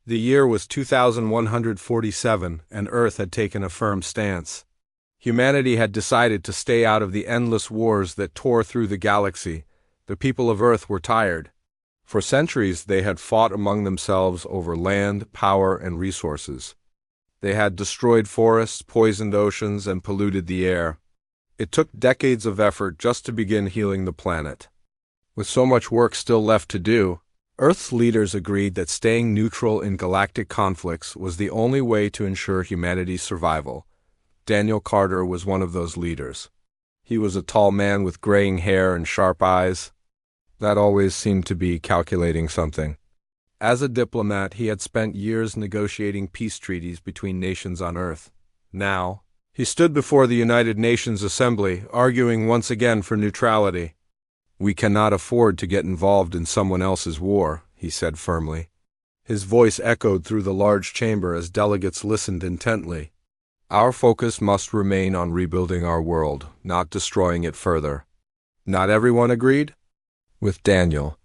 The year was 2147, and Earth had taken a firm stance. Humanity had decided to stay out of the endless wars that tore through the galaxy. The people of Earth were tired. For centuries they had fought among themselves over land, power, and resources. They had destroyed forests, poisoned oceans, and polluted the air. It took decades of effort just to begin healing the planet. With so much work still left to do, Earth's leaders agreed that staying neutral in galactic conflicts was the only way to ensure humanity's survival. Daniel Carter was one of those leaders. He was a tall man with graying hair and sharp eyes. That always seemed to be calculating something. As a diplomat, he had spent years negotiating peace treaties between nations on Earth. Now, he stood before the United Nations Assembly, arguing once again for neutrality. "We cannot afford to get involved in someone else's war," he said firmly. His voice echoed through the large chamber as delegates listened intently. "Our focus must remain on rebuilding our world, not destroying it further." Not everyone agreed? With Daniel.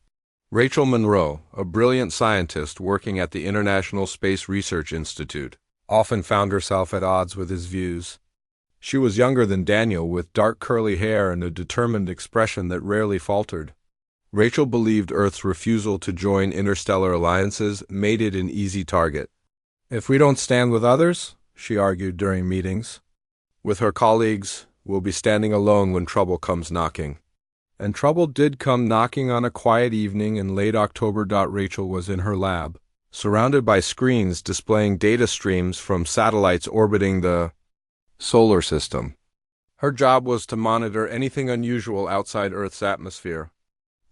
Rachel Monroe, a brilliant scientist working at the International Space Research Institute, often found herself at odds with his views. She was younger than Daniel, with dark curly hair and a determined expression that rarely faltered. Rachel believed Earth's refusal to join interstellar alliances made it an easy target. "If we don't stand with others," she argued during meetings, "with her colleagues, we'll be standing alone when trouble comes knocking." And trouble did come knocking on a quiet evening in late October. Rachel was in her lab, surrounded by screens displaying data streams from satellites orbiting the solar system. Her job was to monitor anything unusual outside Earth's atmosphere.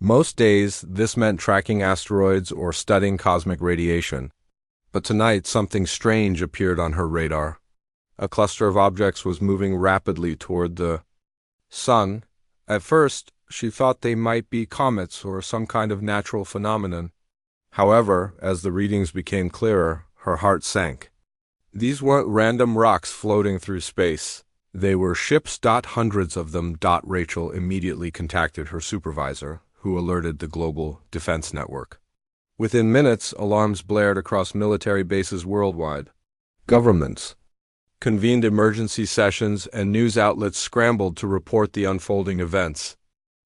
Most days, this meant tracking asteroids or studying cosmic radiation. But tonight, something strange appeared on her radar. A cluster of objects was moving rapidly toward the sun. At first, she thought they might be comets or some kind of natural phenomenon. However, as the readings became clearer, her heart sank. These weren't random rocks floating through space. They were ships. Hundreds of them. Rachel immediately contacted her supervisor, who alerted the global defense network. Within minutes, alarms blared across military bases worldwide. Governments convened emergency sessions, and news outlets scrambled to report the unfolding events.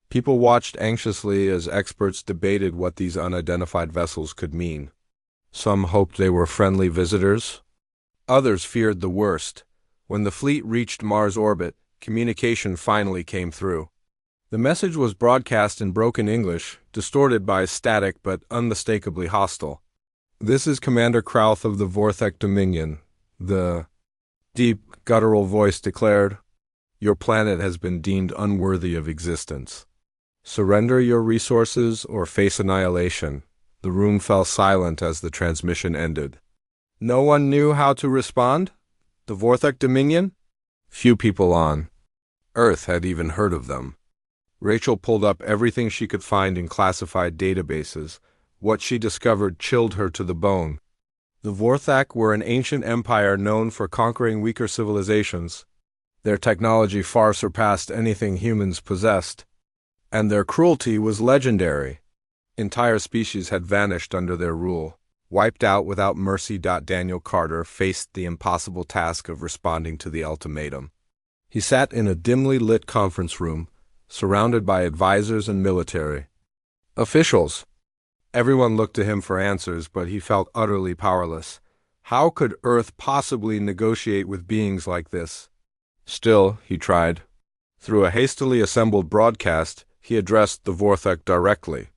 People watched anxiously as experts debated what these unidentified vessels could mean. Some hoped they were friendly visitors. Others feared the worst. When the fleet reached Mars orbit, communication finally came through. The message was broadcast in broken English, distorted by static but unmistakably hostile. "This is Commander Krauth of the Vorthek Dominion," the deep, guttural voice declared. "Your planet has been deemed unworthy of existence. Surrender your resources or face annihilation." The room fell silent as the transmission ended. No one knew how to respond? The Vorthek Dominion? Few people on Earth had even heard of them. Rachel pulled up everything she could find in classified databases. What she discovered chilled her to the bone. The Vorthak were an ancient empire known for conquering weaker civilizations. Their technology far surpassed anything humans possessed, and their cruelty was legendary. Entire species had vanished under their rule, wiped out without mercy. Daniel Carter faced the impossible task of responding to the ultimatum. He sat in a dimly lit conference room, surrounded by advisors and military officials. Everyone looked to him for answers, but he felt utterly powerless. How could Earth possibly negotiate with beings like this? Still, he tried. Through a hastily assembled broadcast, he addressed the Vorthek directly.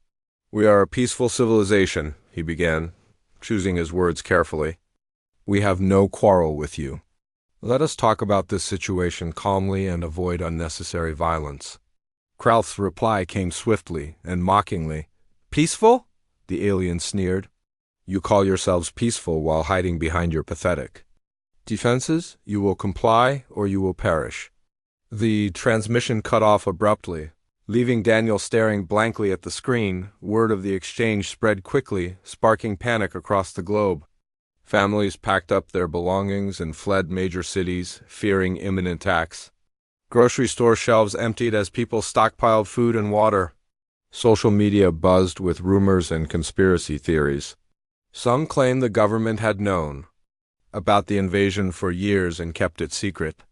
"We are a peaceful civilization," he began, choosing his words carefully. "We have no quarrel with you. Let us talk about this situation calmly and avoid unnecessary violence." Krauth's reply came swiftly and mockingly. "Peaceful?" the alien sneered. "You call yourselves peaceful while hiding behind your pathetic defenses. You will comply or you will perish." The transmission cut off abruptly, leaving Daniel staring blankly at the screen. Word of the exchange spread quickly, sparking panic across the globe. Families packed up their belongings and fled major cities, fearing imminent attacks. Grocery store shelves emptied as people stockpiled food and water. Social media buzzed with rumors and conspiracy theories. Some claim the government had known about the invasion for years and kept it secret.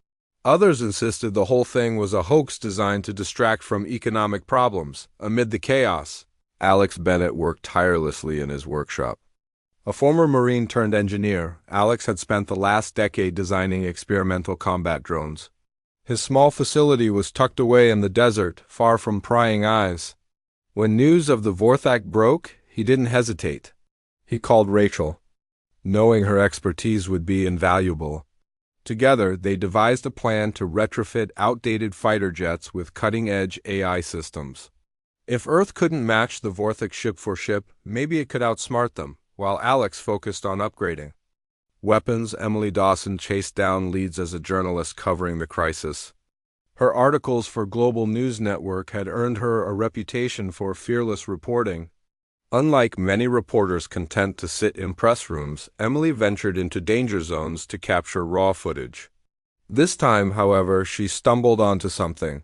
Others insisted the whole thing was a hoax designed to distract from economic problems. Amid the chaos, Alex Bennett worked tirelessly in his workshop. A former Marine-turned-engineer, Alex had spent the last decade designing experimental combat drones. His small facility was tucked away in the desert, far from prying eyes. When news of the Vorthak broke, he didn't hesitate. He called Rachel, knowing her expertise would be invaluable. Together, they devised a plan to retrofit outdated fighter jets with cutting-edge AI systems. If Earth couldn't match the Vorthak ship for ship, maybe it could outsmart them, while Alex focused on upgrading weapons. Emily Dawson chased down leads as a journalist covering the crisis. Her articles for Global News Network had earned her a reputation for fearless reporting. Unlike many reporters content to sit in press rooms, Emily ventured into danger zones to capture raw footage. This time, however, she stumbled onto something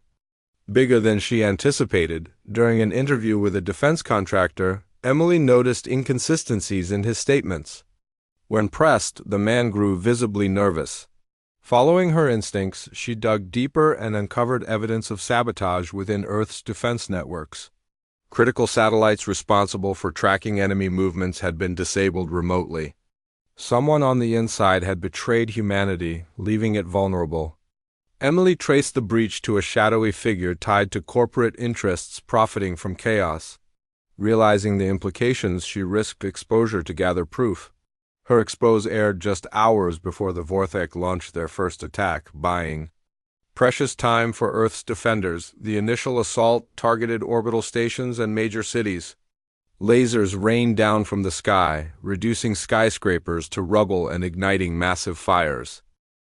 bigger than she anticipated. During an interview with a defense contractor, Emily noticed inconsistencies in his statements. When pressed, the man grew visibly nervous. Following her instincts, she dug deeper and uncovered evidence of sabotage within Earth's defense networks. Critical satellites responsible for tracking enemy movements had been disabled remotely. Someone on the inside had betrayed humanity, leaving it vulnerable. Emily traced the breach to a shadowy figure tied to corporate interests profiting from chaos. Realizing the implications, she risked exposure to gather proof. Her expose aired just hours before the Vorthak launched their first attack, buying precious time for Earth's defenders. The initial assault targeted orbital stations and major cities. Lasers rained down from the sky, reducing skyscrapers to rubble and igniting massive fires.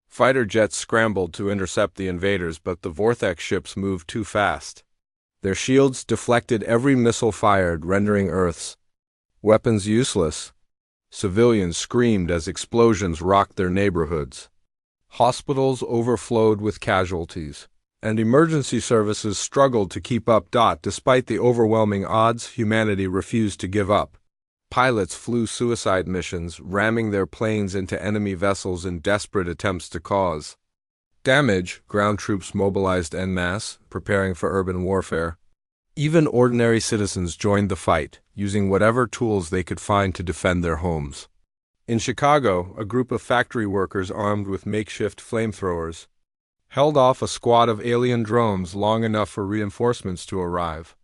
Fighter jets scrambled to intercept the invaders, but the Vorthak ships moved too fast. Their shields deflected every missile fired, rendering Earth's weapons useless. Civilians screamed as explosions rocked their neighborhoods. Hospitals overflowed with casualties, and emergency services struggled to keep up. Despite the overwhelming odds, humanity refused to give up. Pilots flew suicide missions, ramming their planes into enemy vessels in desperate attempts to cause damage. Ground troops mobilized en masse, preparing for urban warfare. Even ordinary citizens joined the fight, using whatever tools they could find to defend their homes. In Chicago, a group of factory workers armed with makeshift flamethrowers held off a squad of alien drones long enough for reinforcements to arrive.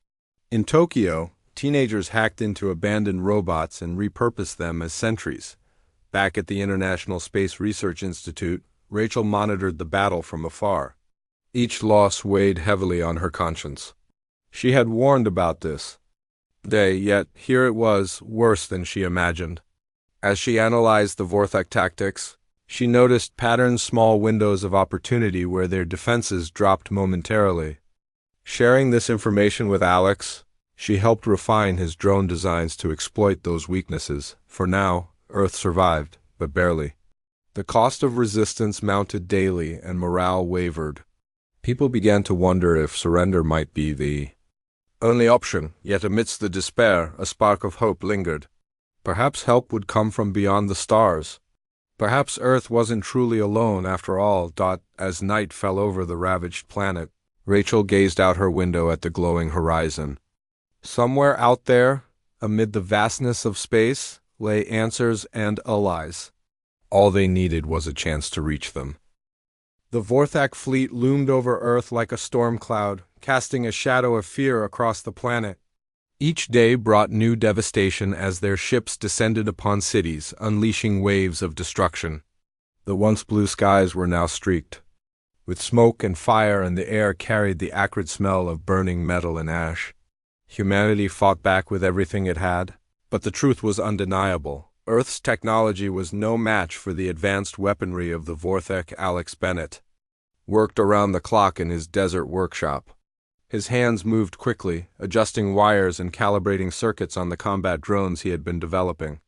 In Tokyo, teenagers hacked into abandoned robots and repurposed them as sentries. Back at the International Space Research Institute, Rachel monitored the battle from afar. Each loss weighed heavily on her conscience. She had warned about this day, yet here it was, worse than she imagined. As she analyzed the Vorthak tactics, she noticed patterned small windows of opportunity where their defenses dropped momentarily. Sharing this information with Alex, she helped refine his drone designs to exploit those weaknesses. For now, Earth survived, but barely. The cost of resistance mounted daily and morale wavered. People began to wonder if surrender might be the only option, yet amidst the despair, a spark of hope lingered. Perhaps help would come from beyond the stars. Perhaps Earth wasn't truly alone after all. As night fell over the ravaged planet, Rachel gazed out her window at the glowing horizon. Somewhere out there, amid the vastness of space, lay answers and allies. All they needed was a chance to reach them. The Vorthak fleet loomed over Earth like a storm cloud, casting a shadow of fear across the planet. Each day brought new devastation as their ships descended upon cities, unleashing waves of destruction. The once blue skies were now streaked with smoke and fire, and the air carried the acrid smell of burning metal and ash. Humanity fought back with everything it had, but the truth was undeniable. Earth's technology was no match for the advanced weaponry of the Vorthak. Alex Bennett worked around the clock in his desert workshop. His hands moved quickly, adjusting wires and calibrating circuits on the combat drones he had been developing.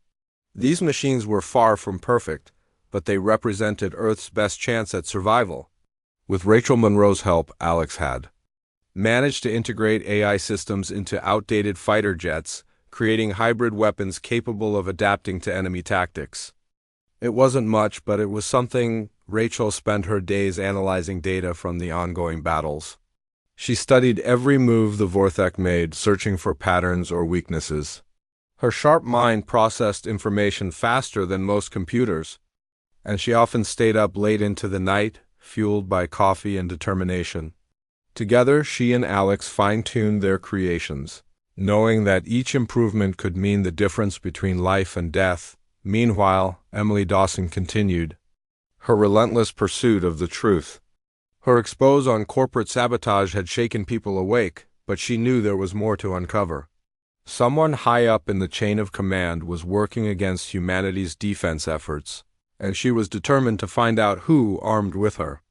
These machines were far from perfect, but they represented Earth's best chance at survival. With Rachel Monroe's help, Alex had managed to integrate AI systems into outdated fighter jets, creating hybrid weapons capable of adapting to enemy tactics. It wasn't much, but it was something. Rachel spent her days analyzing data from the ongoing battles. She studied every move the Vorthek made, searching for patterns or weaknesses. Her sharp mind processed information faster than most computers, and she often stayed up late into the night, fueled by coffee and determination. Together, she and Alex fine-tuned their creations, knowing that each improvement could mean the difference between life and death. Meanwhile, Emily Dawson continued her relentless pursuit of the truth. Her expose on corporate sabotage had shaken people awake, but she knew there was more to uncover. Someone high up in the chain of command was working against humanity's defense efforts, and she was determined to find out who armed with her.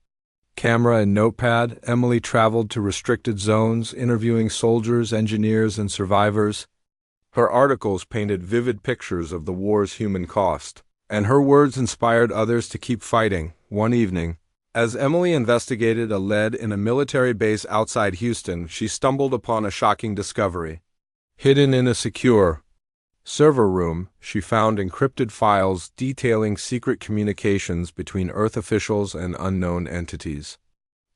Camera and notepad, Emily traveled to restricted zones, interviewing soldiers, engineers, and survivors. Her articles painted vivid pictures of the war's human cost, and her words inspired others to keep fighting. One evening, as Emily investigated a lead in a military base outside Houston, she stumbled upon a shocking discovery. Hidden in a secure server room, she found encrypted files detailing secret communications between Earth officials and unknown entities.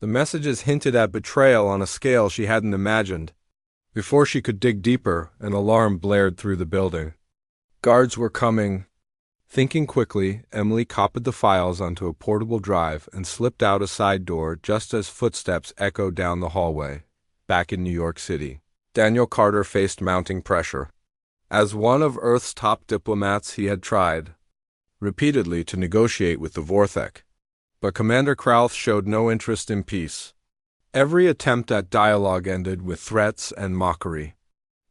The messages hinted at betrayal on a scale she hadn't imagined. Before she could dig deeper, an alarm blared through the building. Guards were coming. Thinking quickly, Emily copied the files onto a portable drive and slipped out a side door just as footsteps echoed down the hallway. Back in New York City, Daniel Carter faced mounting pressure. As one of Earth's top diplomats, he had tried repeatedly to negotiate with the Vorthek, but Commander Krauth showed no interest in peace. Every attempt at dialogue ended with threats and mockery.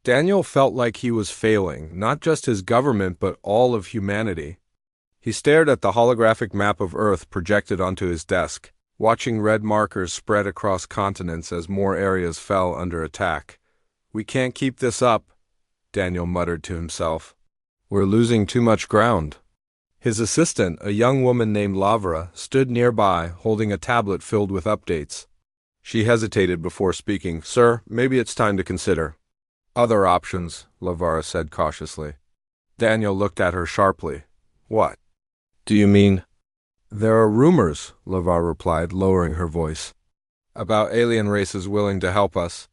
Daniel felt like he was failing, not just his government but all of humanity. He stared at the holographic map of Earth projected onto his desk, watching red markers spread across continents as more areas fell under attack. "We can't keep this up," Daniel muttered to himself. "We're losing too much ground." His assistant, a young woman named Lavra, stood nearby, holding a tablet filled with updates. She hesitated before speaking. "Sir, maybe it's time to consider other options," Lavra said cautiously. Daniel looked at her sharply. "What do you mean?" "There are rumors," Lavra replied, lowering her voice, "about alien races willing to help us.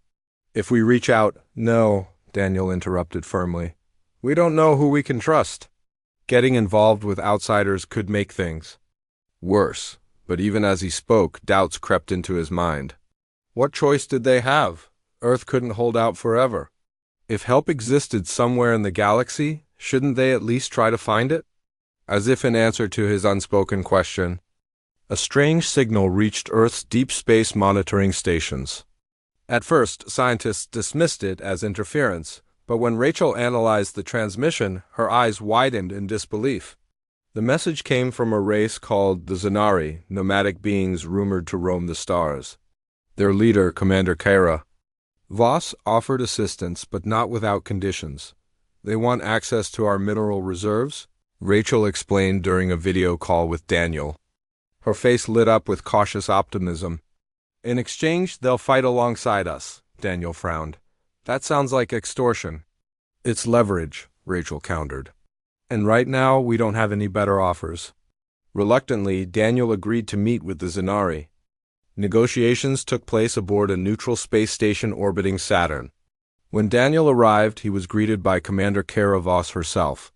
If we reach out—" "No," Daniel interrupted firmly. "We don't know who we can trust. Getting involved with outsiders could make things worse." But even as he spoke, doubts crept into his mind. What choice did they have? Earth couldn't hold out forever. If help existed somewhere in the galaxy, shouldn't they at least try to find it? As if in answer to his unspoken question, a strange signal reached Earth's deep space monitoring stations. At first, scientists dismissed it as interference, but when Rachel analyzed the transmission, her eyes widened in disbelief. The message came from a race called the Zanari, nomadic beings rumored to roam the stars. Their leader, Commander Kara Voss, offered assistance, but not without conditions. "They want access to our mineral reserves," Rachel explained during a video call with Daniel. Her face lit up with cautious optimism. "In exchange, they'll fight alongside us," Daniel frowned. "That sounds like extortion." "It's leverage," Rachel countered. "And right now, we don't have any better offers." Reluctantly, Daniel agreed to meet with the Zanari. Negotiations took place aboard a neutral space station orbiting Saturn. When Daniel arrived, he was greeted by Commander Kara Voss herself.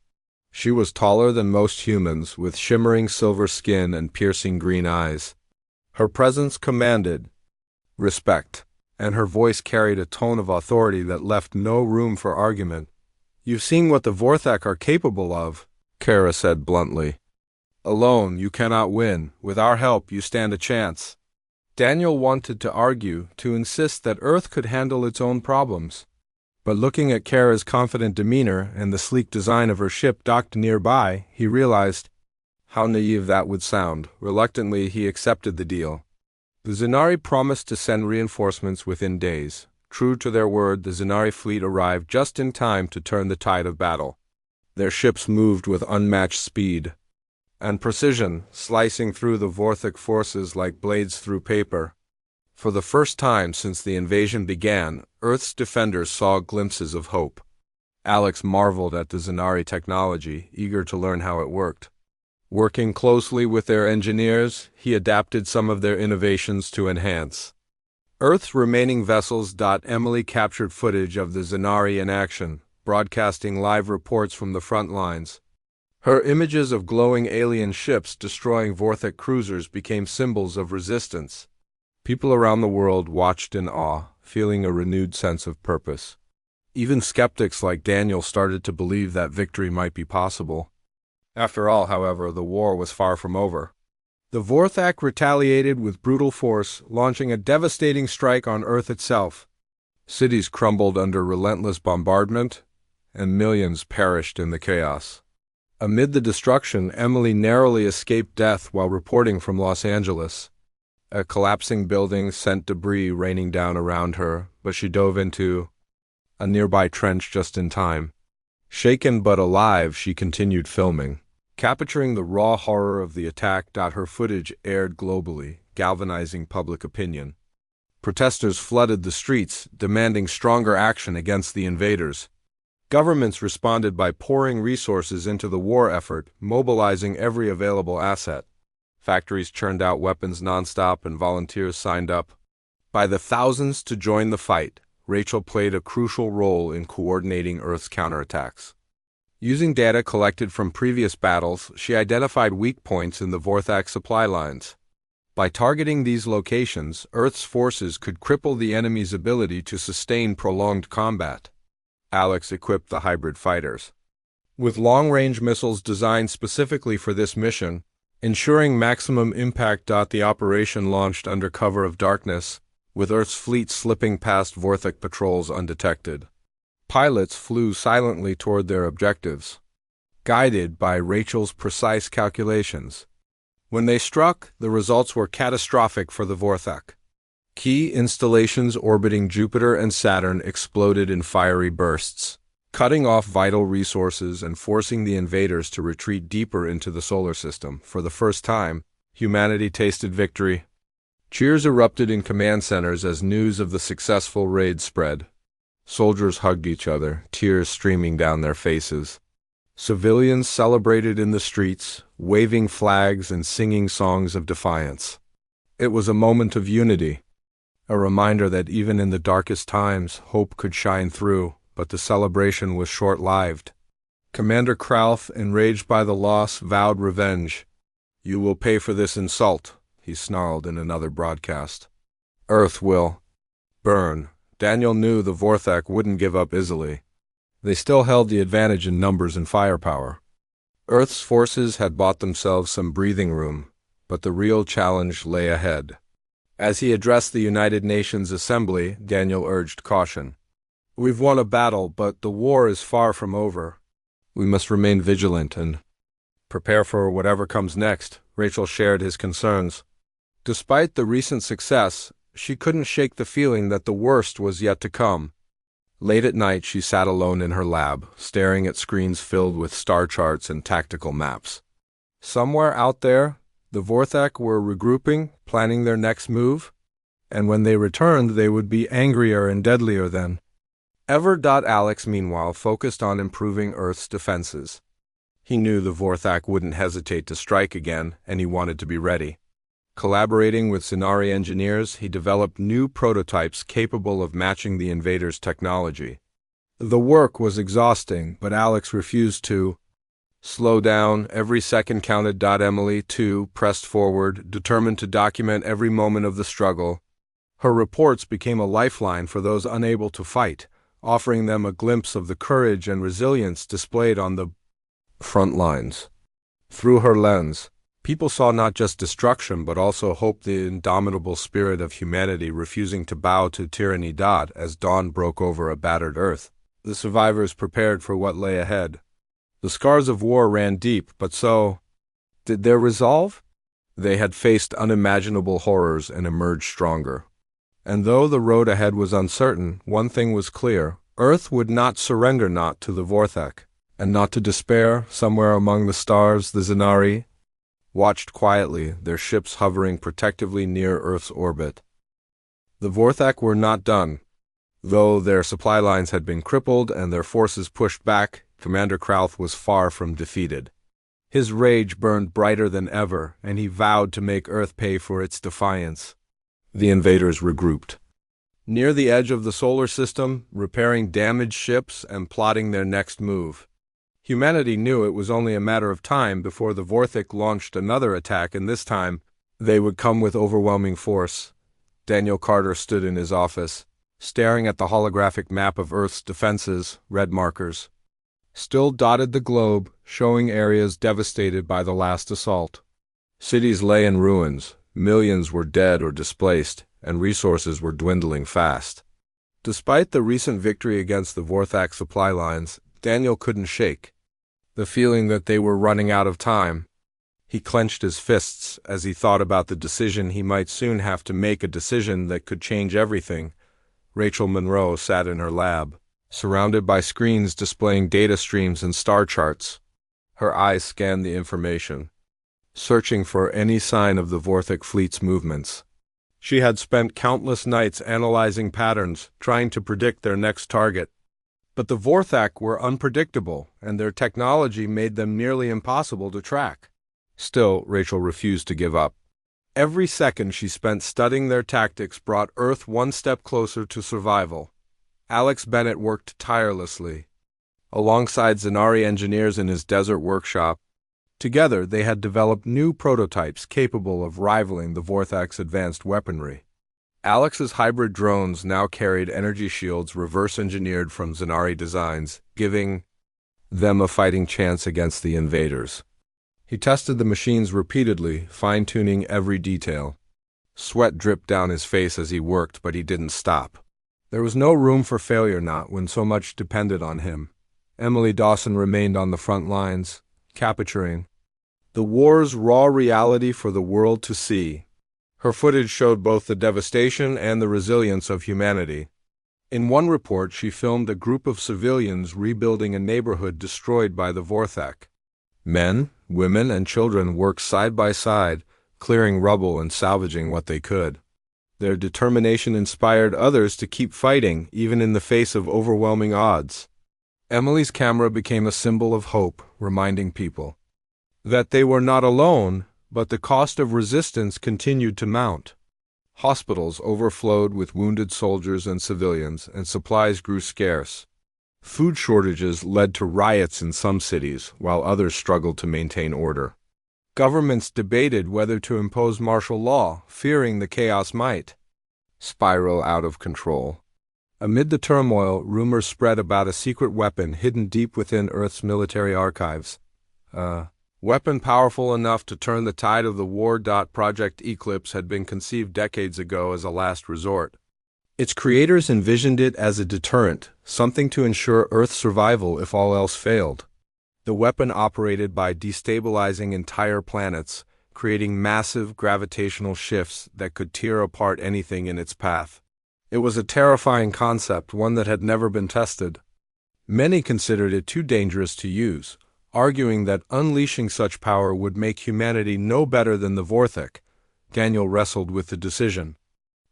She was taller than most humans, with shimmering silver skin and piercing green eyes. Her presence commanded respect, and her voice carried a tone of authority that left no room for argument. "You've seen what the Vorthek are capable of," Kara said bluntly. "Alone, you cannot win. With our help, you stand a chance." Daniel wanted to argue, to insist that Earth could handle its own problems. But looking at Kara's confident demeanor and the sleek design of her ship docked nearby, he realized how naive that would sound. Reluctantly, he accepted the deal. The Zanari promised to send reinforcements within days. True to their word, the Zanari fleet arrived just in time to turn the tide of battle. Their ships moved with unmatched speed and precision, slicing through the Vorthek forces like blades through paper. For the first time since the invasion began, Earth's defenders saw glimpses of hope. Alex marveled at the Zanari technology, eager to learn how it worked. Working closely with their engineers, he adapted some of their innovations to enhance Earth's remaining vessels. Emily captured footage of the Zanari in action, broadcasting live reports from the front lines. Her images of glowing alien ships destroying Vorthak cruisers became symbols of resistance. People around the world watched in awe, feeling a renewed sense of purpose. Even skeptics like Daniel started to believe that victory might be possible. After all, however, the war was far from over. The Vorthak retaliated with brutal force, launching a devastating strike on Earth itself. Cities crumbled under relentless bombardment, and millions perished in the chaos. Amid the destruction, Emily narrowly escaped death while reporting from Los Angeles. A collapsing building sent debris raining down around her, but she dove into a nearby trench just in time. Shaken but alive, she continued filming, capturing the raw horror of the attack. Her footage aired globally, galvanizing public opinion. Protesters flooded the streets, demanding stronger action against the invaders. Governments responded by pouring resources into the war effort, mobilizing every available asset. Factories churned out weapons nonstop and volunteers signed up by the thousands to join the fight. Rachel played a crucial role in coordinating Earth's counterattacks. Using data collected from previous battles, she identified weak points in the Vorthak supply lines. By targeting these locations, Earth's forces could cripple the enemy's ability to sustain prolonged combat. Alex equipped the hybrid fighters with long-range missiles designed specifically for this mission, ensuring maximum impact. The operation launched under cover of darkness, with Earth's fleet slipping past Vorthak patrols undetected. Pilots flew silently toward their objectives, guided by Rachel's precise calculations. When they struck, the results were catastrophic for the Vorthak. Key installations orbiting Jupiter and Saturn exploded in fiery bursts, cutting off vital resources and forcing the invaders to retreat deeper into the solar system. For the first time, humanity tasted victory. Cheers erupted in command centers as news of the successful raid spread. Soldiers hugged each other, tears streaming down their faces. Civilians celebrated in the streets, waving flags and singing songs of defiance. It was a moment of unity, a reminder that even in the darkest times, hope could shine through, but the celebration was short-lived. Commander Krauth, enraged by the loss, vowed revenge. "You will pay for this insult," he snarled in another broadcast. "Earth will burn." Daniel knew the Vorthak wouldn't give up easily. They still held the advantage in numbers and firepower. Earth's forces had bought themselves some breathing room, but the real challenge lay ahead. As he addressed the United Nations Assembly, Daniel urged caution. "We've won a battle, but the war is far from over. We must remain vigilant and prepare for whatever comes next." Rachel shared his concerns. Despite the recent success, she couldn't shake the feeling that the worst was yet to come. Late at night, she sat alone in her lab, staring at screens filled with star charts and tactical maps. Somewhere out there, the Vorthak were regrouping, planning their next move, and when they returned, they would be angrier and deadlier than ever. Alex, meanwhile, focused on improving Earth's defenses. He knew the Vorthak wouldn't hesitate to strike again, and he wanted to be ready. Collaborating with Zanari engineers, he developed new prototypes capable of matching the invaders' technology. The work was exhausting, but Alex refused to slow down. Every second counted. Emily, too, pressed forward, determined to document every moment of the struggle. Her reports became a lifeline for those unable to fight, offering them a glimpse of the courage and resilience displayed on the front lines. Through her lens, people saw not just destruction but also hope, the indomitable spirit of humanity refusing to bow to tyranny. As dawn broke over a battered Earth, the survivors prepared for what lay ahead. The scars of war ran deep, but so did their resolve. They had faced unimaginable horrors and emerged stronger. And though the road ahead was uncertain, one thing was clear: Earth would not surrender, not to the Vorthak, and not to despair. Somewhere among the stars, the Zanari watched quietly, their ships hovering protectively near Earth's orbit. The Vorthak were not done. Though their supply lines had been crippled and their forces pushed back, Commander Krauth was far from defeated. His rage burned brighter than ever, and he vowed to make Earth pay for its defiance. The invaders regrouped near the edge of the solar system, repairing damaged ships and plotting their next move. Humanity knew it was only a matter of time before the Vorthik launched another attack, and this time they would come with overwhelming force. Daniel Carter stood in his office, staring at the holographic map of Earth's defenses. Red markers still dotted the globe, showing areas devastated by the last assault. Cities lay in ruins, millions were dead or displaced, and resources were dwindling fast. Despite the recent victory against the Vorthak supply lines, Daniel couldn't shake the feeling that they were running out of time. He clenched his fists as he thought about the decision he might soon have to make, a decision that could change everything. Rachel Monroe sat in her lab, surrounded by screens displaying data streams and star charts. Her eyes scanned the information, searching for any sign of the Vorthik fleet's movements. She had spent countless nights analyzing patterns, trying to predict their next target. But the Vorthak were unpredictable, and their technology made them nearly impossible to track. Still, Rachel refused to give up. Every second she spent studying their tactics brought Earth one step closer to survival. Alex Bennett worked tirelessly alongside Zanari engineers in his desert workshop. Together, they had developed new prototypes capable of rivaling the Vorthak's advanced weaponry. Alex's hybrid drones now carried energy shields reverse-engineered from Zanari designs, giving them a fighting chance against the invaders. He tested the machines repeatedly, fine-tuning every detail. Sweat dripped down his face as he worked, but he didn't stop. There was no room for failure, not when so much depended on him. Emily Dawson remained on the front lines, capturing the war's raw reality for the world to see. Her footage showed both the devastation and the resilience of humanity. In one report, she filmed a group of civilians rebuilding a neighborhood destroyed by the Vorthak. Men, women, and children worked side by side, clearing rubble and salvaging what they could. Their determination inspired others to keep fighting, even in the face of overwhelming odds. Emily's camera became a symbol of hope, reminding people that they were not alone, but the cost of resistance continued to mount. Hospitals overflowed with wounded soldiers and civilians, and supplies grew scarce. Food shortages led to riots in some cities, while others struggled to maintain order. Governments debated whether to impose martial law, fearing the chaos might spiral out of control. Amid the turmoil, rumors spread about a secret weapon hidden deep within Earth's military archives. A weapon powerful enough to turn the tide of the war. Project Eclipse had been conceived decades ago as a last resort. Its creators envisioned it as a deterrent, something to ensure Earth's survival if all else failed. The weapon operated by destabilizing entire planets, creating massive gravitational shifts that could tear apart anything in its path. It was a terrifying concept, one that had never been tested. Many considered it too dangerous to use, arguing that unleashing such power would make humanity no better than the Vorthik. Daniel wrestled with the decision.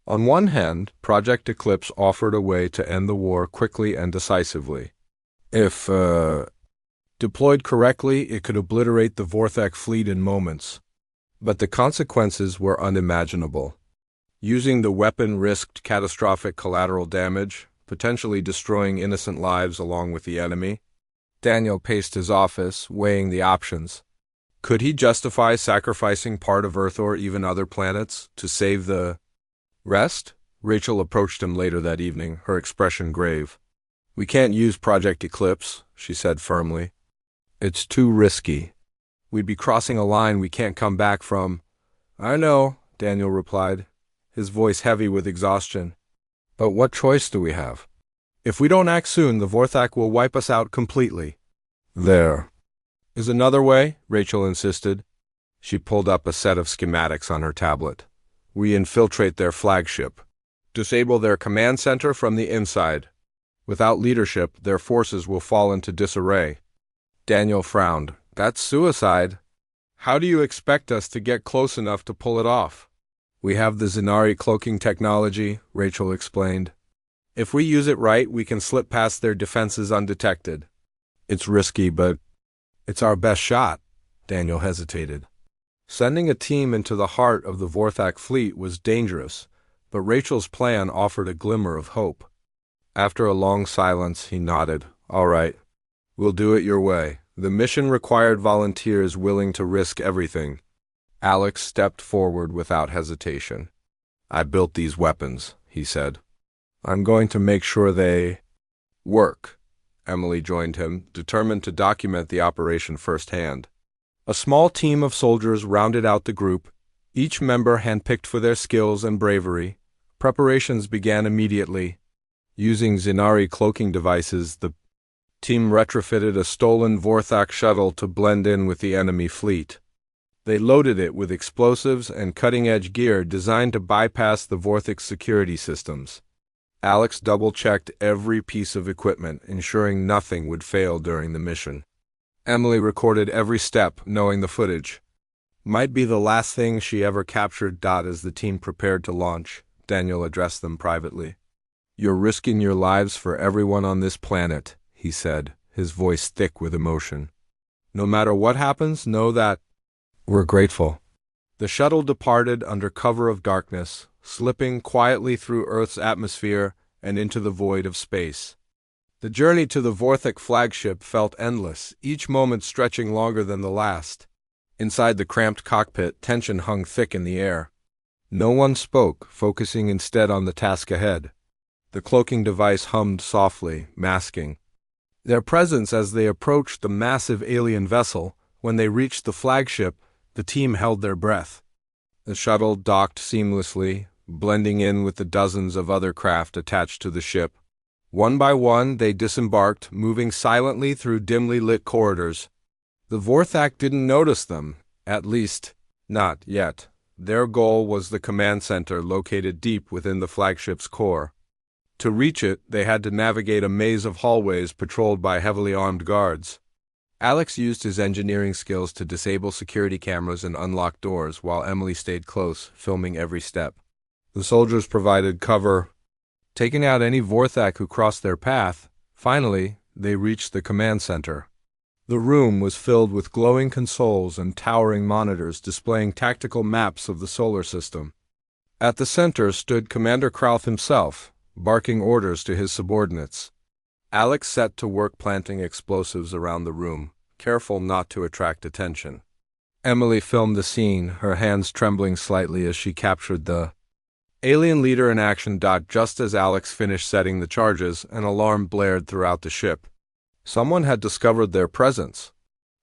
On one hand, Project Eclipse offered a way to end the war quickly and decisively. If deployed correctly, it could obliterate the Vorthak fleet in moments. But the consequences were unimaginable. Using the weapon risked catastrophic collateral damage, potentially destroying innocent lives along with the enemy. Daniel paced his office, weighing the options. Could he justify sacrificing part of Earth or even other planets to save the rest? Rachel approached him later that evening, her expression grave. "We can't use Project Eclipse," she said firmly. "It's too risky. We'd be crossing a line we can't come back from." "I know," Daniel replied, his voice heavy with exhaustion. "But what choice do we have? If we don't act soon, the Vorthak will wipe us out completely." "There is another way," Rachel insisted. She pulled up a set of schematics on her tablet. "We infiltrate their flagship, disable their command center from the inside. Without leadership, their forces will fall into disarray." Daniel frowned. "That's suicide. How do you expect us to get close enough to pull it off?" "We have the Zanari cloaking technology," Rachel explained. If we use it right, we can slip past their defenses undetected. It's risky, but it's our best shot, Daniel hesitated. Sending a team into the heart of the Vorthak fleet was dangerous, but Rachel's plan offered a glimmer of hope. After a long silence, he nodded. All right. We'll do it your way. The mission required volunteers willing to risk everything. Alex stepped forward without hesitation. I built these weapons, he said. I'm going to make sure they work. Emily joined him, determined to document the operation firsthand. A small team of soldiers rounded out the group, each member handpicked for their skills and bravery. Preparations began immediately. Using Zinari cloaking devices, the team retrofitted a stolen Vorthak shuttle to blend in with the enemy fleet. They loaded it with explosives and cutting-edge gear designed to bypass the Vorthak security systems. Alex double-checked every piece of equipment, ensuring nothing would fail during the mission. Emily recorded every step, knowing the footage. Might be the last thing she ever captured. As the team prepared to launch, Daniel addressed them privately. You're risking your lives for everyone on this planet, he said, his voice thick with emotion. No matter what happens, know that we're grateful. The shuttle departed under cover of darkness, slipping quietly through Earth's atmosphere and into the void of space. The journey to the Vorthak flagship felt endless, each moment stretching longer than the last. Inside the cramped cockpit, tension hung thick in the air. No one spoke, focusing instead on the task ahead. The cloaking device hummed softly, masking their presence as they approached the massive alien vessel. When they reached the flagship, the team held their breath. The shuttle docked seamlessly, blending in with the dozens of other craft attached to the ship. One by one, they disembarked, moving silently through dimly lit corridors. The Vorthak didn't notice them, at least, not yet. Their goal was the command center located deep within the flagship's core. To reach it, they had to navigate a maze of hallways patrolled by heavily armed guards. Alex used his engineering skills to disable security cameras and unlock doors, while Emily stayed close, filming every step. The soldiers provided cover, taking out any Vorthak who crossed their path. Finally, they reached the command center. The room was filled with glowing consoles and towering monitors displaying tactical maps of the solar system. At the center stood Commander Krauth himself, barking orders to his subordinates. Alex set to work planting explosives around the room, careful not to attract attention. Emily filmed the scene, her hands trembling slightly as she captured the alien leader in action. Just as Alex finished setting the charges, an alarm blared throughout the ship. Someone had discovered their presence.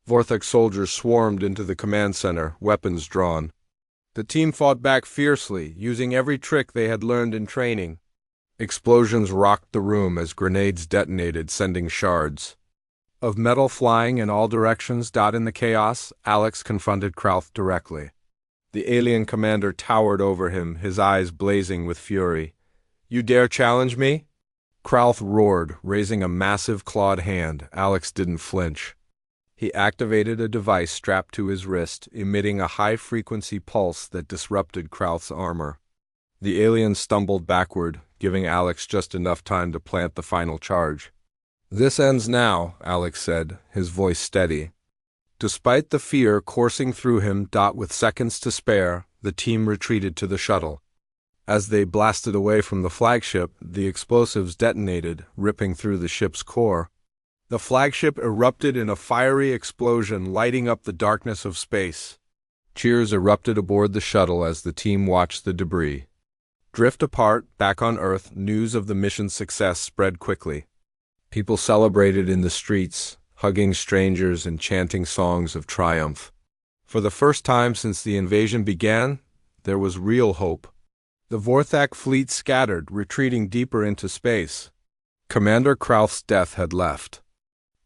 Vorthak soldiers swarmed into the command center, weapons drawn. The team fought back fiercely, using every trick they had learned in training. Explosions rocked the room as grenades detonated, sending shards of metal flying in all directions. In the chaos, Alex confronted Krauth directly. The alien commander towered over him, his eyes blazing with fury. You dare challenge me? Krauth roared, raising a massive clawed hand. Alex didn't flinch. He activated a device strapped to his wrist, emitting a high-frequency pulse that disrupted Krauth's armor. The alien stumbled backward, giving Alex just enough time to plant the final charge. This ends now, Alex said, his voice steady. Despite the fear coursing through him, with seconds to spare, the team retreated to the shuttle. As they blasted away from the flagship, the explosives detonated, ripping through the ship's core. The flagship erupted in a fiery explosion, lighting up the darkness of space. Cheers erupted aboard the shuttle as the team watched the debris drift apart. Back on Earth, news of the mission's success spread quickly. People celebrated in the streets, hugging strangers and chanting songs of triumph. For the first time since the invasion began, there was real hope. The Vorthak fleet scattered, retreating deeper into space. Commander Krauth's death had left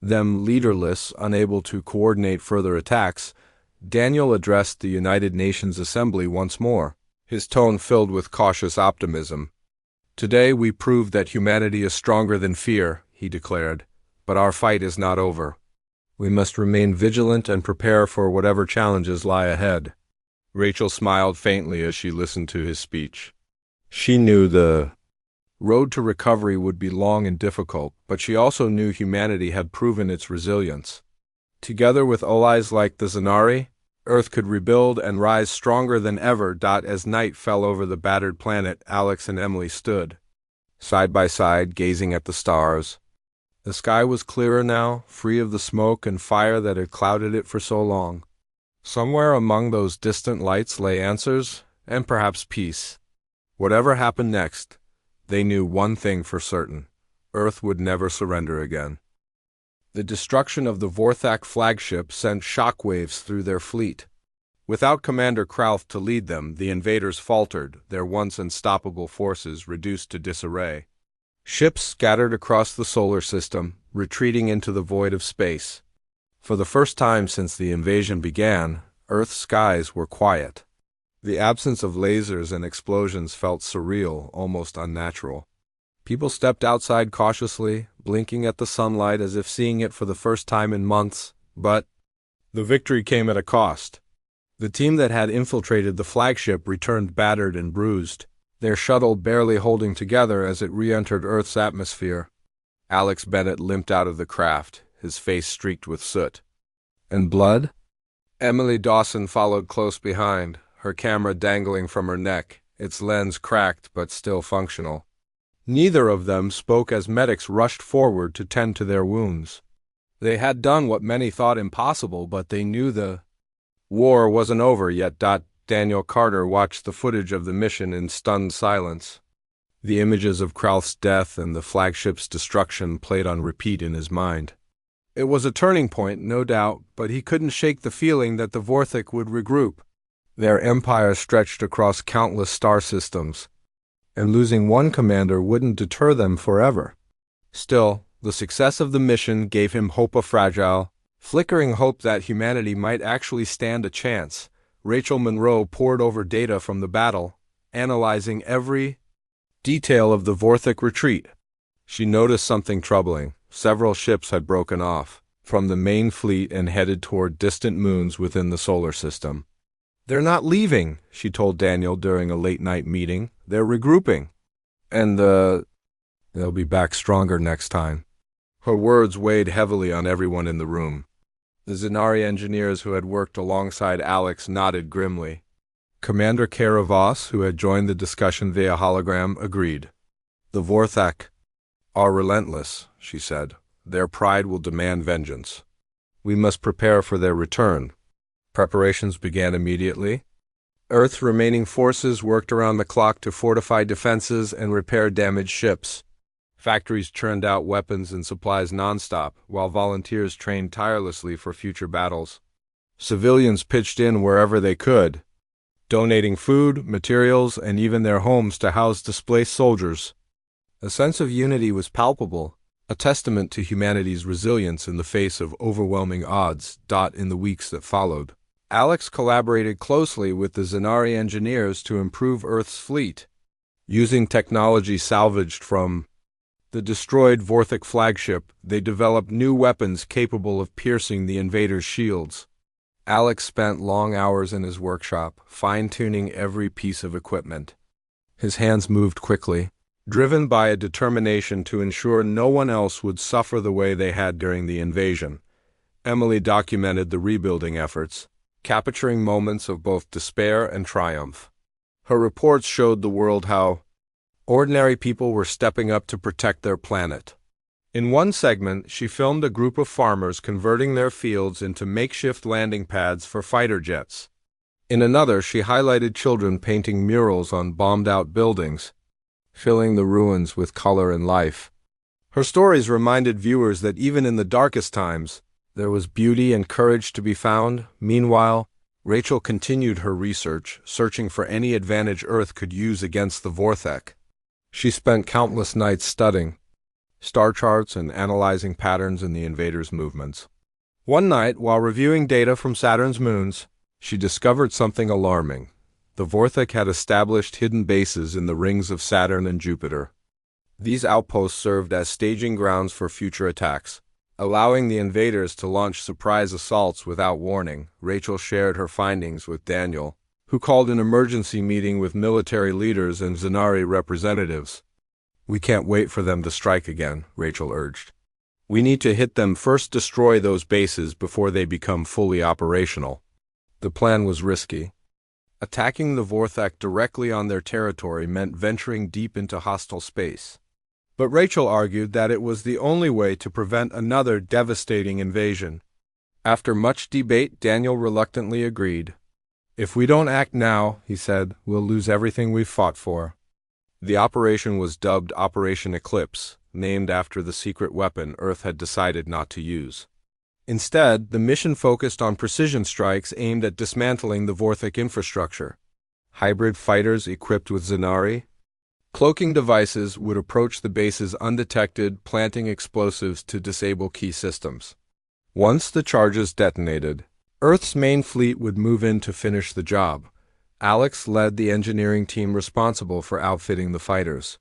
them leaderless, unable to coordinate further attacks. Daniel addressed the United Nations Assembly once more, his tone filled with cautious optimism. Today we proved that humanity is stronger than fear, he declared, but our fight is not over. We must remain vigilant and prepare for whatever challenges lie ahead. Rachel smiled faintly as she listened to his speech. She knew the Road to recovery would be long and difficult, but she also knew humanity had proven its resilience. Together with allies like the Zanari, Earth could rebuild and rise stronger than ever. As night fell over the battered planet, Alex and Emily stood, side by side, gazing at the stars. The sky was clearer now, free of the smoke and fire that had clouded it for so long. Somewhere among those distant lights lay answers, and perhaps peace. Whatever happened next, they knew one thing for certain: Earth would never surrender again. The destruction of the Vorthak flagship sent shockwaves through their fleet. Without Commander Krauth to lead them, the invaders faltered, their once unstoppable forces reduced to disarray. Ships scattered across the solar system, retreating into the void of space. For the first time since the invasion began, Earth's skies were quiet. The absence of lasers and explosions felt surreal, almost unnatural. People stepped outside cautiously, blinking at the sunlight as if seeing it for the first time in months, but the victory came at a cost. The team that had infiltrated the flagship returned battered and bruised, their shuttle barely holding together as it re-entered Earth's atmosphere. Alex Bennett limped out of the craft, his face streaked with soot. And blood? Emily Dawson followed close behind, her camera dangling from her neck, its lens cracked but still functional. Neither of them spoke as medics rushed forward to tend to their wounds. They had done what many thought impossible, but they knew the war wasn't over yet. Daniel Carter watched the footage of the mission in stunned silence. The images of Krauth's death and the flagship's destruction played on repeat in his mind. It was a turning point, no doubt, but he couldn't shake the feeling that the Vorthak would regroup. Their empire stretched across countless star systems, and losing one commander wouldn't deter them forever. Still, the success of the mission gave him hope, a fragile, flickering hope that humanity might actually stand a chance. Rachel Monroe pored over data from the battle, analyzing every detail of the Vorthak retreat. She noticed something troubling. Several ships had broken off from the main fleet and headed toward distant moons within the solar system. "They're not leaving," she told Daniel during a late-night meeting. "They're regrouping. And they'll be back stronger next time." Her words weighed heavily on everyone in the room. The Zanari engineers who had worked alongside Alex nodded grimly. Commander Kara Voss, who had joined the discussion via hologram, agreed. "The Vorthak are relentless," she said. "Their pride will demand vengeance. We must prepare for their return." Preparations began immediately. Earth's remaining forces worked around the clock to fortify defenses and repair damaged ships. Factories churned out weapons and supplies nonstop, while volunteers trained tirelessly for future battles. Civilians pitched in wherever they could, donating food, materials, and even their homes to house displaced soldiers. A sense of unity was palpable, a testament to humanity's resilience in the face of overwhelming odds. In the weeks that followed, Alex collaborated closely with the Zanari engineers to improve Earth's fleet. Using technology salvaged from the destroyed Vorthak flagship, they developed new weapons capable of piercing the invaders' shields. Alex spent long hours in his workshop, fine-tuning every piece of equipment. His hands moved quickly, driven by a determination to ensure no one else would suffer the way they had during the invasion. Emily documented the rebuilding efforts, capturing moments of both despair and triumph. Her reports showed the world how ordinary people were stepping up to protect their planet. In one segment, she filmed a group of farmers converting their fields into makeshift landing pads for fighter jets. In another, she highlighted children painting murals on bombed-out buildings, filling the ruins with color and life. Her stories reminded viewers that even in the darkest times, there was beauty and courage to be found. Meanwhile, Rachel continued her research, searching for any advantage Earth could use against the Vorthak. She spent countless nights studying star charts and analyzing patterns in the invaders' movements. One night, while reviewing data from Saturn's moons, she discovered something alarming. The Vorthak had established hidden bases in the rings of Saturn and Jupiter. These outposts served as staging grounds for future attacks, allowing the invaders to launch surprise assaults without warning. Rachel shared her findings with Daniel, who called an emergency meeting with military leaders and Zanari representatives. We can't wait for them to strike again, Rachel urged. We need to hit them first, destroy those bases before they become fully operational. The plan was risky. Attacking the Vorthak directly on their territory meant venturing deep into hostile space. But Rachel argued that it was the only way to prevent another devastating invasion. After much debate, Daniel reluctantly agreed. If we don't act now, he said, we'll lose everything we've fought for. The operation was dubbed Operation Eclipse, named after the secret weapon Earth had decided not to use. Instead, the mission focused on precision strikes aimed at dismantling the Vorthak infrastructure. Hybrid fighters equipped with Zanari, cloaking devices would approach the bases undetected, planting explosives to disable key systems. Once the charges detonated, Earth's main fleet would move in to finish the job. Alex led the engineering team responsible for outfitting the fighters.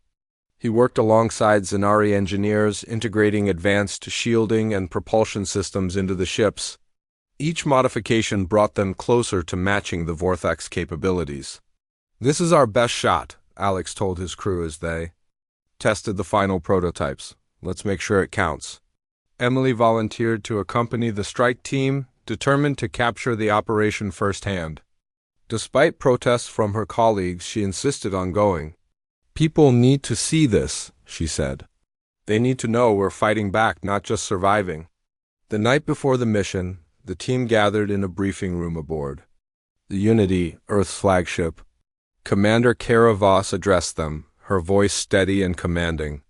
He worked alongside Zanari engineers, integrating advanced shielding and propulsion systems into the ships. Each modification brought them closer to matching the Vorthak's capabilities. This is our best shot, Alex told his crew as they tested the final prototypes. Let's make sure it counts. Emily volunteered to accompany the strike team, determined to capture the operation firsthand. Despite protests from her colleagues, she insisted on going. People need to see this, she said. They need to know we're fighting back, not just surviving. The night before the mission, the team gathered in a briefing room aboard the Unity, Earth's flagship. Commander Kara Voss addressed them, her voice steady and commanding.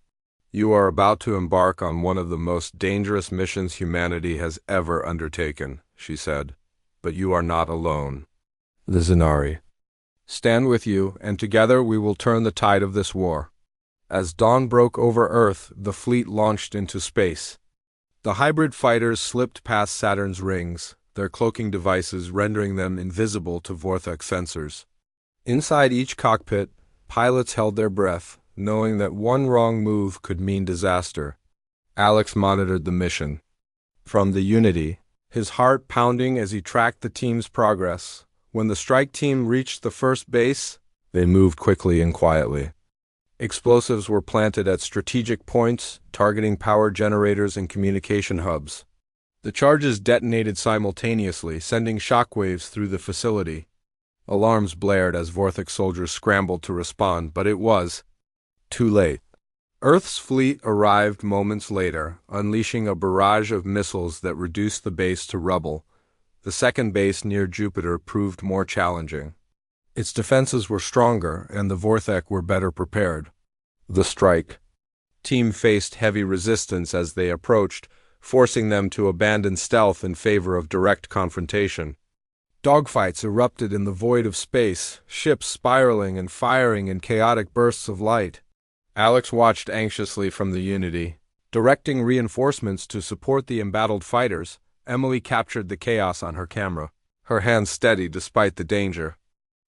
You are about to embark on one of the most dangerous missions humanity has ever undertaken, she said. But you are not alone. The Zanari stand with you, and together we will turn the tide of this war. As dawn broke over Earth, the fleet launched into space. The hybrid fighters slipped past Saturn's rings, their cloaking devices rendering them invisible to Vorthak sensors. Inside each cockpit, pilots held their breath, knowing that one wrong move could mean disaster. Alex monitored the mission from the Unity, his heart pounding as he tracked the team's progress. When the strike team reached the first base, they moved quickly and quietly. Explosives were planted at strategic points, targeting power generators and communication hubs. The charges detonated simultaneously, sending shockwaves through the facility. Alarms blared as Vorthak soldiers scrambled to respond, but it was too late. Earth's fleet arrived moments later, unleashing a barrage of missiles that reduced the base to rubble. The second base near Jupiter proved more challenging. Its defenses were stronger, and the Vorthak were better prepared. The strike team faced heavy resistance as they approached, forcing them to abandon stealth in favor of direct confrontation. Dogfights erupted in the void of space, ships spiraling and firing in chaotic bursts of light. Alex watched anxiously from the Unity. Directing reinforcements to support the embattled fighters, Emily captured the chaos on her camera, her hands steady despite the danger.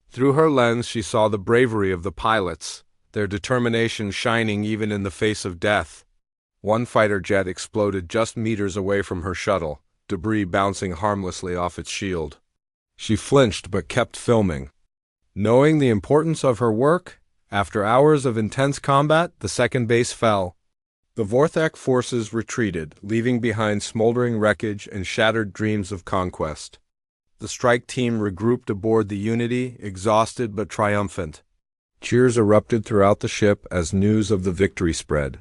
Through her lens, she saw the bravery of the pilots, their determination shining even in the face of death. One fighter jet exploded just meters away from her shuttle, debris bouncing harmlessly off its shield. She flinched but kept filming. Knowing the importance of her work, after hours of intense combat, the second base fell. The Vorthak forces retreated, leaving behind smoldering wreckage and shattered dreams of conquest. The strike team regrouped aboard the Unity, exhausted but triumphant. Cheers erupted throughout the ship as news of the victory spread.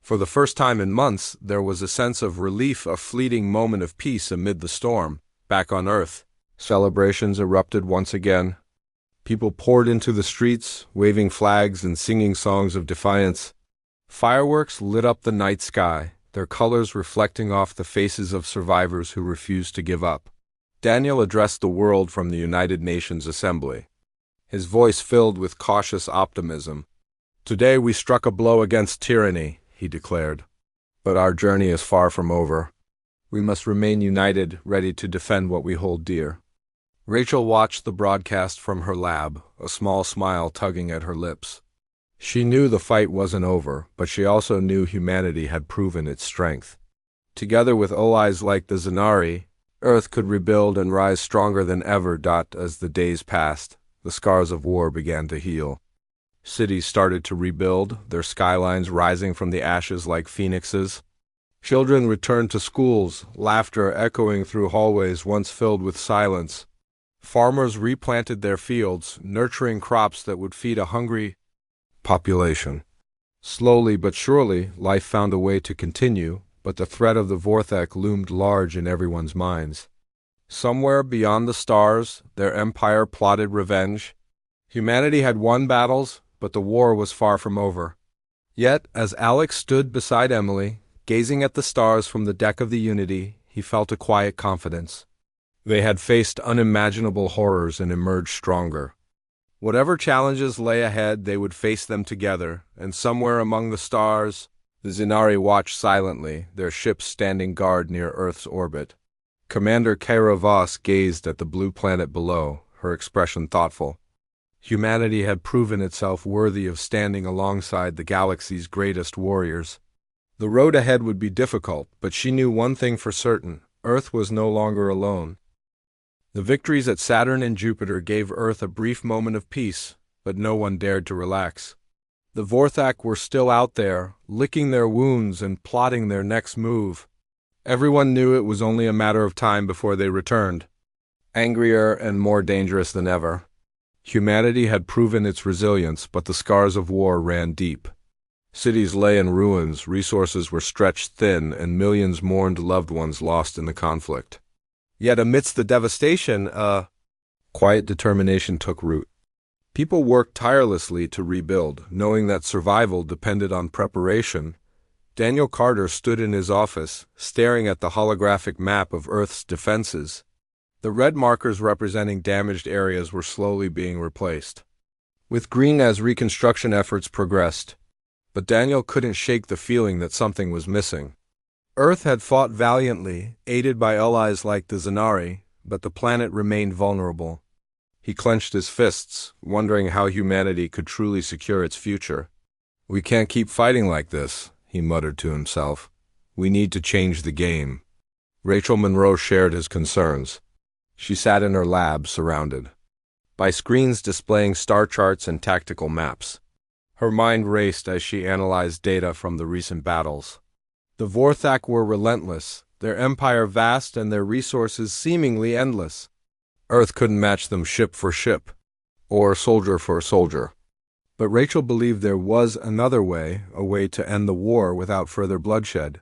For the first time in months, there was a sense of relief, a fleeting moment of peace amid the storm. Back on Earth, celebrations erupted once again. People poured into the streets, waving flags and singing songs of defiance. Fireworks lit up the night sky, their colors reflecting off the faces of survivors who refused to give up. Daniel addressed the world from the United Nations Assembly, his voice filled with cautious optimism. Today we struck a blow against tyranny, he declared. But our journey is far from over. We must remain united, ready to defend what we hold dear. Rachel watched the broadcast from her lab, a small smile tugging at her lips. She knew the fight wasn't over, but she also knew humanity had proven its strength. Together with allies like the Zanari, Earth could rebuild and rise stronger than ever. As the days passed, the scars of war began to heal. Cities started to rebuild, their skylines rising from the ashes like phoenixes. Children returned to schools, laughter echoing through hallways once filled with silence. Farmers replanted their fields, nurturing crops that would feed a hungry population. Slowly but surely, life found a way to continue, but the threat of the Vorthek loomed large in everyone's minds. Somewhere beyond the stars, their empire plotted revenge. Humanity had won battles, but the war was far from over. Yet, as Alex stood beside Emily, gazing at the stars from the deck of the Unity, he felt a quiet confidence. They had faced unimaginable horrors and emerged stronger. Whatever challenges lay ahead, they would face them together, and somewhere among the stars, the Zinari watched silently, their ships standing guard near Earth's orbit. Commander Kara Voss gazed at the blue planet below, her expression thoughtful. Humanity had proven itself worthy of standing alongside the galaxy's greatest warriors. The road ahead would be difficult, but she knew one thing for certain: Earth was no longer alone. The victories at Saturn and Jupiter gave Earth a brief moment of peace, but no one dared to relax. The Vorthak were still out there, licking their wounds and plotting their next move. Everyone knew it was only a matter of time before they returned, angrier and more dangerous than ever. Humanity had proven its resilience, but the scars of war ran deep. Cities lay in ruins, resources were stretched thin, and millions mourned loved ones lost in the conflict. Yet amidst the devastation, quiet determination took root. People worked tirelessly to rebuild, knowing that survival depended on preparation. Daniel Carter stood in his office, staring at the holographic map of Earth's defenses. The red markers representing damaged areas were slowly being replaced, with green as reconstruction efforts progressed. But Daniel couldn't shake the feeling that something was missing. Earth had fought valiantly, aided by allies like the Zinari, but the planet remained vulnerable. He clenched his fists, wondering how humanity could truly secure its future. "We can't keep fighting like this," he muttered to himself. "We need to change the game." Rachel Monroe shared his concerns. She sat in her lab, surrounded by screens displaying star charts and tactical maps. Her mind raced as she analyzed data from the recent battles. The Vorthak were relentless, their empire vast and their resources seemingly endless. Earth couldn't match them ship for ship, or soldier for soldier. But Rachel believed there was another way, a way to end the war without further bloodshed.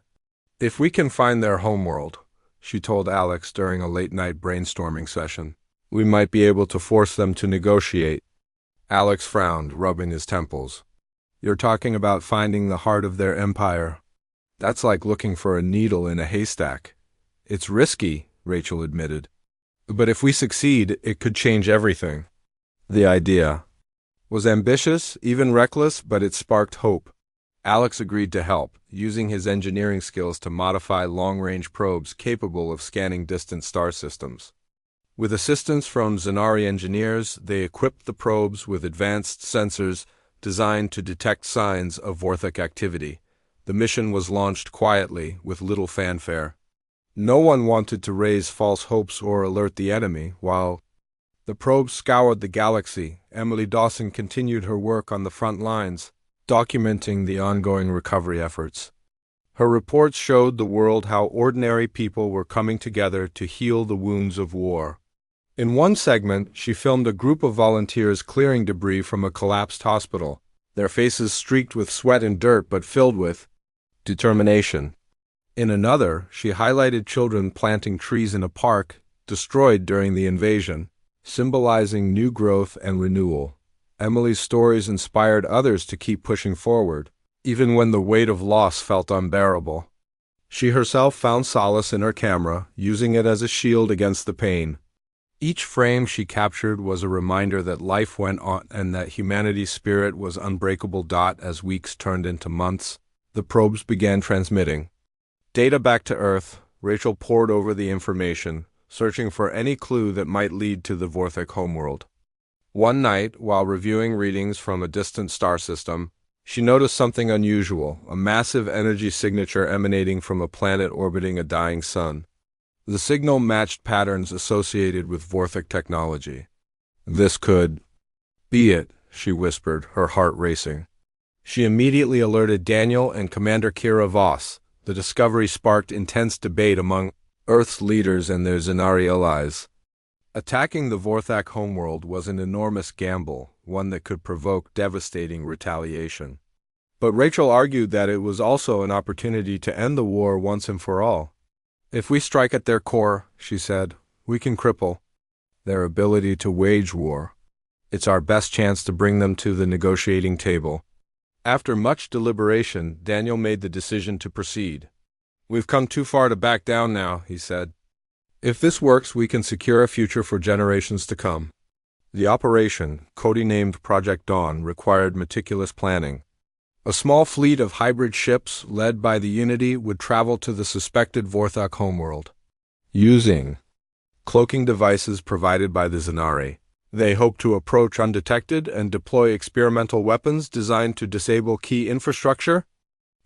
"If we can find their homeworld," she told Alex during a late-night brainstorming session, "we might be able to force them to negotiate." Alex frowned, rubbing his temples. "You're talking about finding the heart of their empire. That's like looking for a needle in a haystack." "It's risky," Rachel admitted. "But if we succeed, it could change everything." The idea was ambitious, even reckless, but it sparked hope. Alex agreed to help, using his engineering skills to modify long-range probes capable of scanning distant star systems. With assistance from Zinari engineers, they equipped the probes with advanced sensors designed to detect signs of Vorthak activity. The mission was launched quietly, with little fanfare. No one wanted to raise false hopes or alert the enemy. While the probes scoured the galaxy, Emily Dawson continued her work on the front lines, documenting the ongoing recovery efforts. Her reports showed the world how ordinary people were coming together to heal the wounds of war. In one segment, she filmed a group of volunteers clearing debris from a collapsed hospital, their faces streaked with sweat and dirt but filled with determination. In another, she highlighted children planting trees in a park destroyed during the invasion, symbolizing new growth and renewal. Emily's stories inspired others to keep pushing forward, even when the weight of loss felt unbearable. She herself found solace in her camera, using it as a shield against the pain. Each frame she captured was a reminder that life went on and that humanity's spirit was unbreakable. As weeks turned into months, the probes began transmitting data back to Earth. Rachel pored over the information, searching for any clue that might lead to the Vorthak homeworld. One night, while reviewing readings from a distant star system, she noticed something unusual, a massive energy signature emanating from a planet orbiting a dying sun. The signal matched patterns associated with Vorthak technology. "This could be it," she whispered, her heart racing. She immediately alerted Daniel and Commander Kira Voss. The discovery sparked intense debate among Earth's leaders and their Zenari allies. Attacking the Vorthak homeworld was an enormous gamble, one that could provoke devastating retaliation. But Rachel argued that it was also an opportunity to end the war once and for all. If we strike at their core, she said, we can cripple their ability to wage war. It's our best chance to bring them to the negotiating table. After much deliberation, Daniel made the decision to proceed. We've come too far to back down now, he said. If this works, we can secure a future for generations to come. The operation, codenamed Project Dawn, required meticulous planning. A small fleet of hybrid ships, led by the Unity, would travel to the suspected Vorthak homeworld. Using cloaking devices provided by the Zenari, they hoped to approach undetected and deploy experimental weapons designed to disable key infrastructure.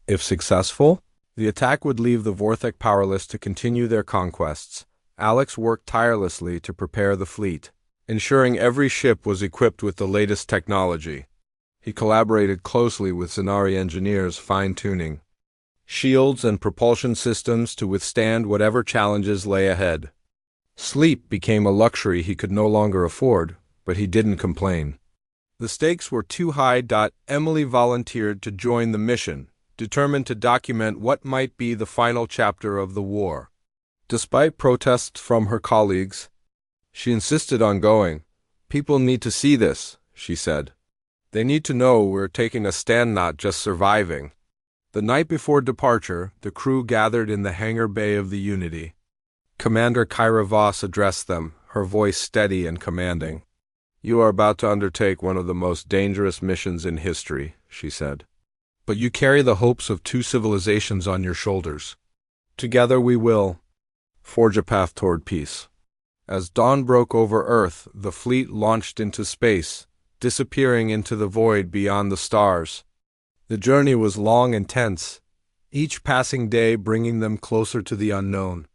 If successful, the attack would leave the Vorthak powerless to continue their conquests. Alex worked tirelessly to prepare the fleet, ensuring every ship was equipped with the latest technology. He collaborated closely with Zenari engineers, fine-tuning shields and propulsion systems to withstand whatever challenges lay ahead. Sleep became a luxury he could no longer afford, but he didn't complain. The stakes were too high. Emily volunteered to join the mission, determined to document what might be the final chapter of the war. Despite protests from her colleagues, she insisted on going. People need to see this, she said. They need to know we're taking a stand, not just surviving. The night before departure, the crew gathered in the hangar bay of the Unity. Commander Kira Voss addressed them, her voice steady and commanding. You are about to undertake one of the most dangerous missions in history, she said. But you carry the hopes of two civilizations on your shoulders. Together we will forge a path toward peace. As dawn broke over Earth, the fleet launched into space, disappearing into the void beyond the stars. The journey was long and tense, each passing day bringing them closer to the unknown.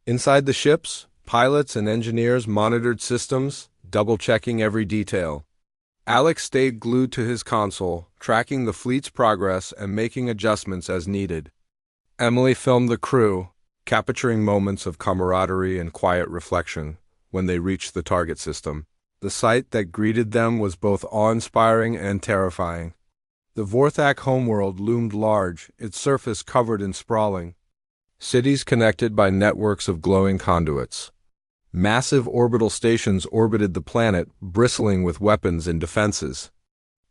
Inside the ships, pilots and engineers monitored systems, double-checking every detail. Alex stayed glued to his console, tracking the fleet's progress and making adjustments as needed. Emily filmed the crew, capturing moments of camaraderie and quiet reflection when they reached the target system. The sight that greeted them was both awe-inspiring and terrifying. The Vorthak homeworld loomed large, its surface covered in sprawling cities connected by networks of glowing conduits. Massive orbital stations orbited the planet, bristling with weapons and defenses.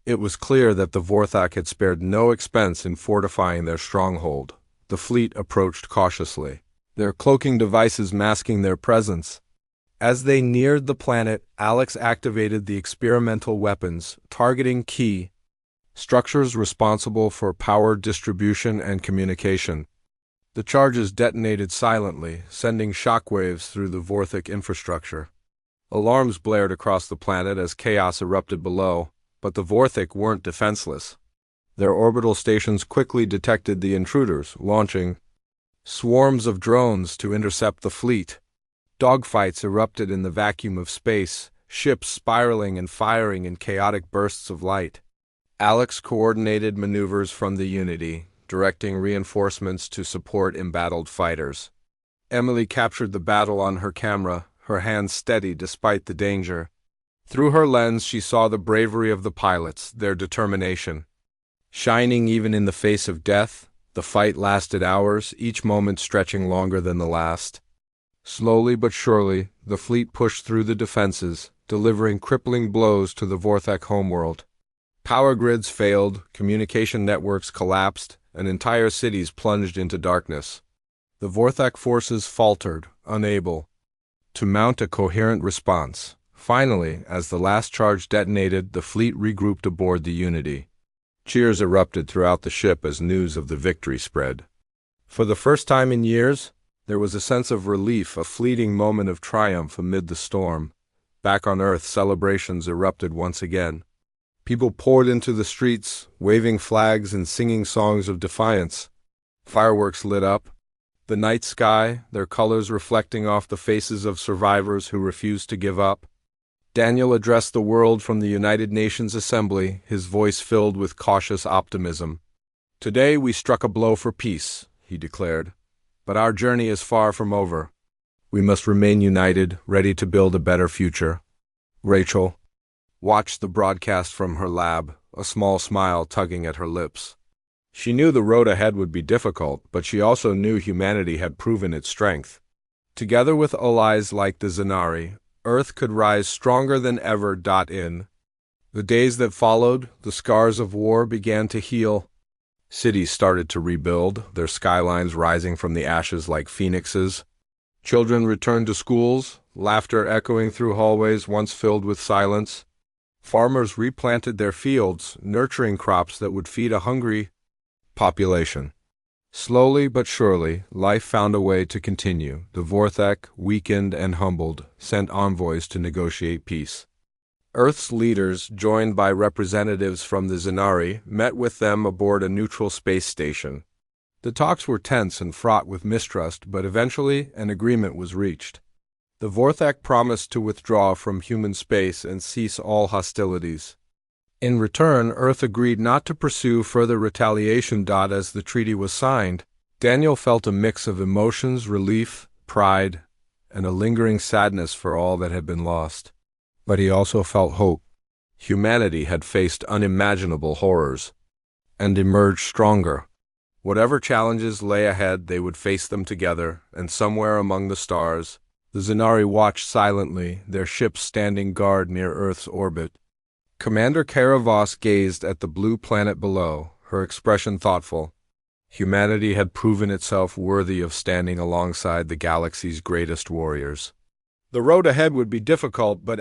It was clear that the Vorthak had spared no expense in fortifying their stronghold. The fleet approached cautiously, their cloaking devices masking their presence. As they neared the planet, Alex activated the experimental weapons, targeting key structures responsible for power distribution and communication. The charges detonated silently, sending shockwaves through the Vorthak infrastructure. Alarms blared across the planet as chaos erupted below, but the Vorthak weren't defenseless. Their orbital stations quickly detected the intruders, launching swarms of drones to intercept the fleet. Dogfights erupted in the vacuum of space, ships spiraling and firing in chaotic bursts of light. Alex coordinated maneuvers from the Unity, directing reinforcements to support embattled fighters. Emily captured the battle on her camera, her hands steady despite the danger. Through her lens, she saw the bravery of the pilots, their determination. Shining even in the face of death, the fight lasted hours, each moment stretching longer than the last. Slowly but surely, the fleet pushed through the defenses, delivering crippling blows to the Vorthak homeworld. Power grids failed, communication networks collapsed, and entire cities plunged into darkness. The Vorthak forces faltered, unable to mount a coherent response. Finally, as the last charge detonated, the fleet regrouped aboard the Unity. Cheers erupted throughout the ship as news of the victory spread. For the first time in years, there was a sense of relief, a fleeting moment of triumph amid the storm. Back on Earth, celebrations erupted once again. People poured into the streets, waving flags and singing songs of defiance. Fireworks lit up the night sky, their colors reflecting off the faces of survivors who refused to give up. Daniel addressed the world from the United Nations Assembly, his voice filled with cautious optimism. "Today we struck a blow for peace," he declared. "But our journey is far from over. We must remain united, ready to build a better future." Rachel watched the broadcast from her lab, a small smile tugging at her lips. She knew the road ahead would be difficult, but she also knew humanity had proven its strength. Together with allies like the Zanari, Earth could rise stronger than ever. In the days that followed, the scars of war began to heal. Cities started to rebuild, their skylines rising from the ashes like phoenixes. Children returned to schools, laughter echoing through hallways once filled with silence. Farmers replanted their fields, nurturing crops that would feed a hungry population. Slowly but surely, life found a way to continue. The Vorthek, weakened and humbled, sent envoys to negotiate peace. Earth's leaders, joined by representatives from the Zanari, met with them aboard a neutral space station. The talks were tense and fraught with mistrust, but eventually an agreement was reached. The Vorthek promised to withdraw from human space and cease all hostilities. In return, Earth agreed not to pursue further retaliation. As the treaty was signed, Daniel felt a mix of emotions, relief, pride, and a lingering sadness for all that had been lost. But he also felt hope. Humanity had faced unimaginable horrors and emerged stronger. Whatever challenges lay ahead, they would face them together, and somewhere among the stars, the Zanari watched silently, their ships standing guard near Earth's orbit. Commander Karavos gazed at the blue planet below, her expression thoughtful. Humanity had proven itself worthy of standing alongside the galaxy's greatest warriors. The road ahead would be difficult, but